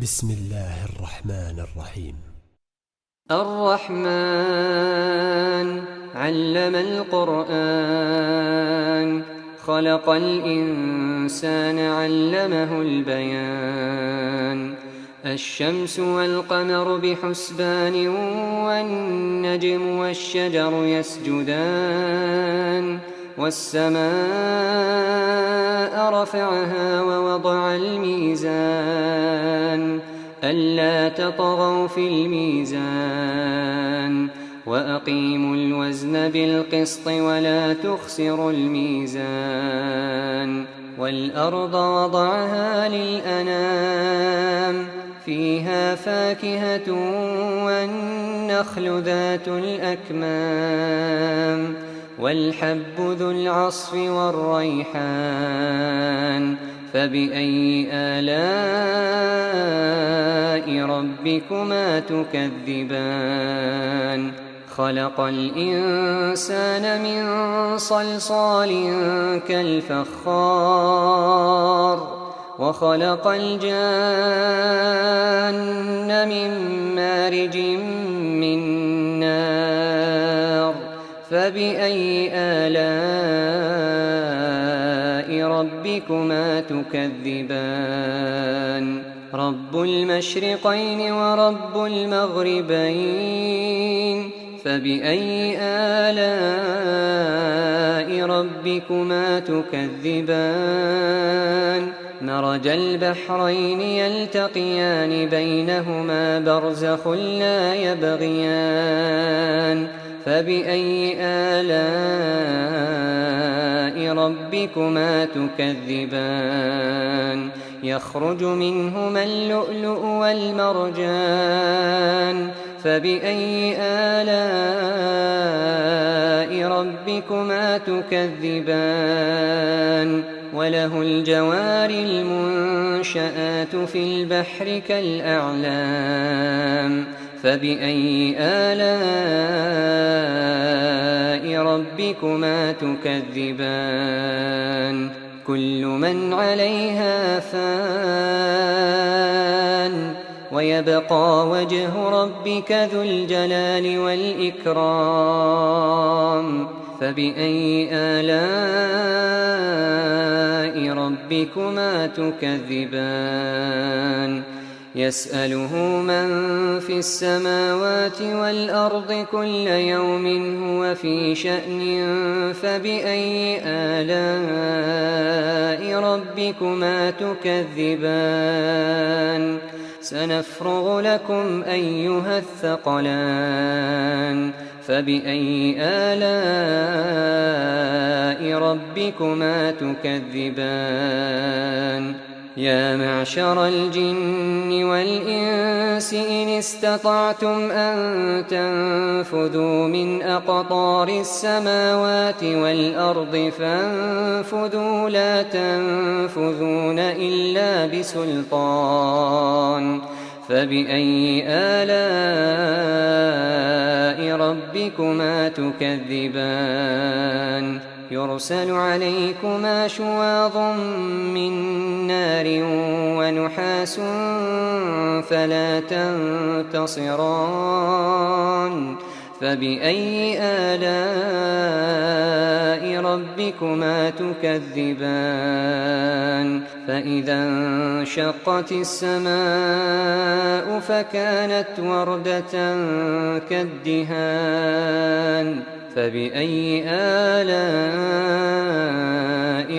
بسم الله الرحمن الرحيم. الرحمن علم القرآن، خلق الإنسان علمه البيان. الشمس والقمر بحسبان، والنجم والشجر يسجدان. والسماء رفعها ووضع الميزان، ألا تطغوا في الميزان، وأقيموا الوزن بالقسط ولا تخسروا الميزان. والأرض وضعها للأنام، فيها فاكهة والنخل ذات الأكمام، والحب ذو العصف والريحان. فبأي آلاء ربكما تكذبان؟ خلق الإنسان من صلصال كالفخار، وخلق الجان من مارج من نار. فبأي آلاء ربكما تكذبان؟ رب المشرقين ورب المغربين، فبأي آلاء ربكما تكذبان؟ مرج البحرين يلتقيان، بينهما برزخ لا يبغيان. فبأي آلاء ربكما تكذبان؟ يخرج منهما اللؤلؤ والمرجان. فبأي آلاء ربكما تكذبان؟ وله الجوار المنشآت في البحر كالأعلام. فبأي آلاء ربكما تكذبان؟ كل من عليها فان، ويبقى وجه ربك ذو الجلال والإكرام. فبأي آلاء ربكما تكذبان؟ يسأله من في السماوات والأرض كل يوم هو في شأن. فبأي آلاء ربكما تكذبان؟ سنفرغ لكم أيها الثقلان. فبأي آلاء ربكما تكذبان؟ يا معشر الجن والإنس إن استطعتم أن تنفذوا من أقطار السماوات والأرض فانفذوا، لا تنفذون إلا بسلطان. فبأي آلاء ربكما تكذبان؟ يرسل عليكما شواظ من نار ونحاس فلا تنتصران. فبأي آلاء ربكما تكذبان؟ فإذا انشقت السماء فكانت وردة كالدهان. فبأي آلاء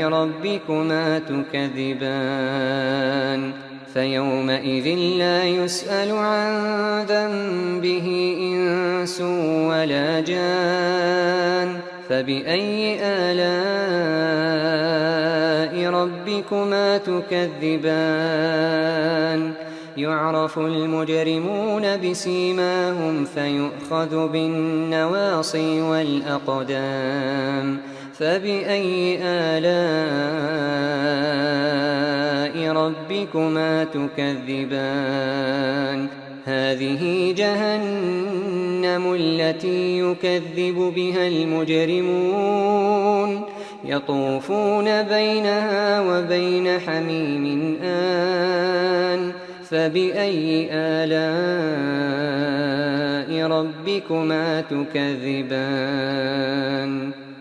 ربكما تكذبان؟ فيومئذ لا يسأل عن ذنبه إنس ولا جان. فبأي آلاء ربكما تكذبان؟ يعرف المجرمون بسيماهم فيؤخذ بالنواصي والأقدام. فبأي آلاء ربكما تكذبان؟ هذه جهنم التي يكذب بها المجرمون، يطوفون بينها وبين حميم آن فبأي آلاء ربكما تكذبان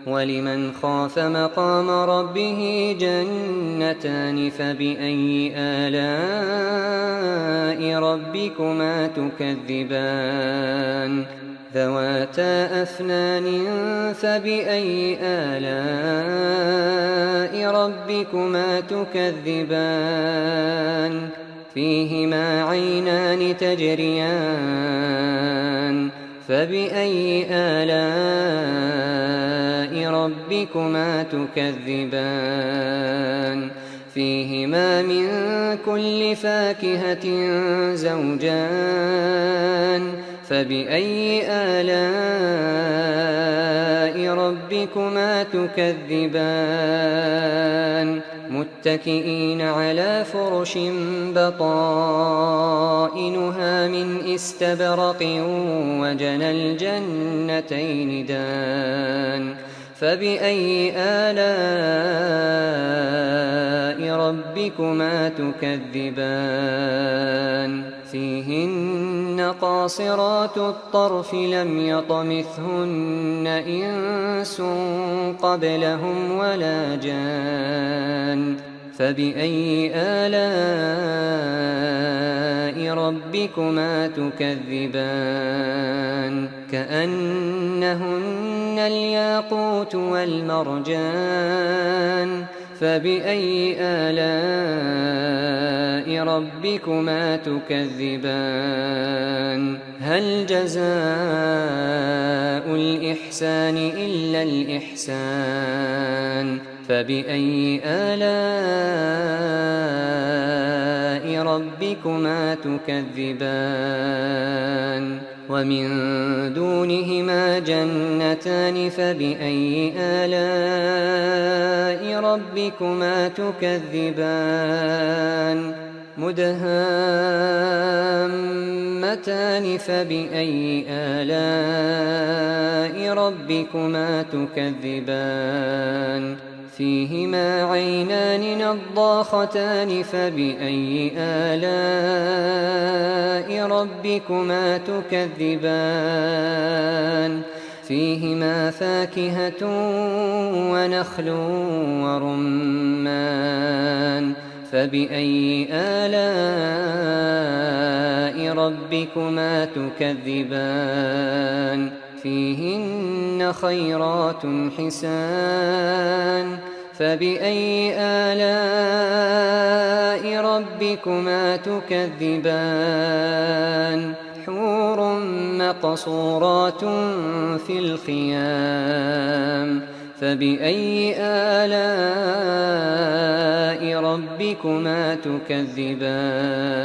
ولمن خاف مقام ربه جنتان فبأي آلاء ربكما تكذبان ذواتا أفنان فبأي آلاء ربكما تكذبان فيهما عينان تجريان فبأي آلاء ربكما تكذبان فيهما من كل فاكهة زوجان فبأي آلاء ربكما تكذبان متكئين على فرش بطائنها من استبرق وجنى الجنتين دان فبأي آلاء ربكما تكذبان فيهن قاصرات الطرف لم يطمثهن إنس قبلهم ولا جان فبأي آلاء ربكما تكذبان كأنهن الياقوت والمرجان فبأي آلاء ربكما تكذبان هل جزاء الإحسان إلا الإحسان فبأي آلاء ربكما تكذبان ومن دونهما جنتان فبأي آلاء ربكما تكذبان مدهامتان فبأي آلاء ربكما تكذبان فيهما عينان نضاختان فبأي آلاء ربكما تكذبان فيهما فاكهة ونخل ورمان فبأي آلاء ربكما تكذبان فيهن خيرات حسان فبأي آلاء ربكما تكذبان حور مقصورات في الخيام فبأي آلاء ربكما تكذبان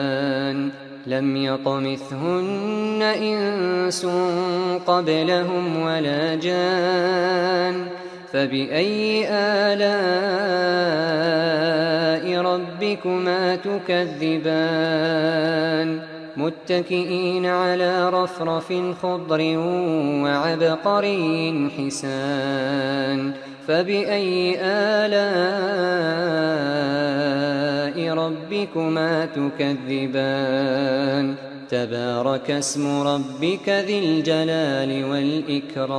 لم يطمثهن إنس قبلهم ولا جان فبأي آلاء ربكما تكذبان متكئين على رفرف خضر وعبقري حسان فبأي آلاء ربكما تكذبان تبارك اسم ربك ذي الجلال والإكرام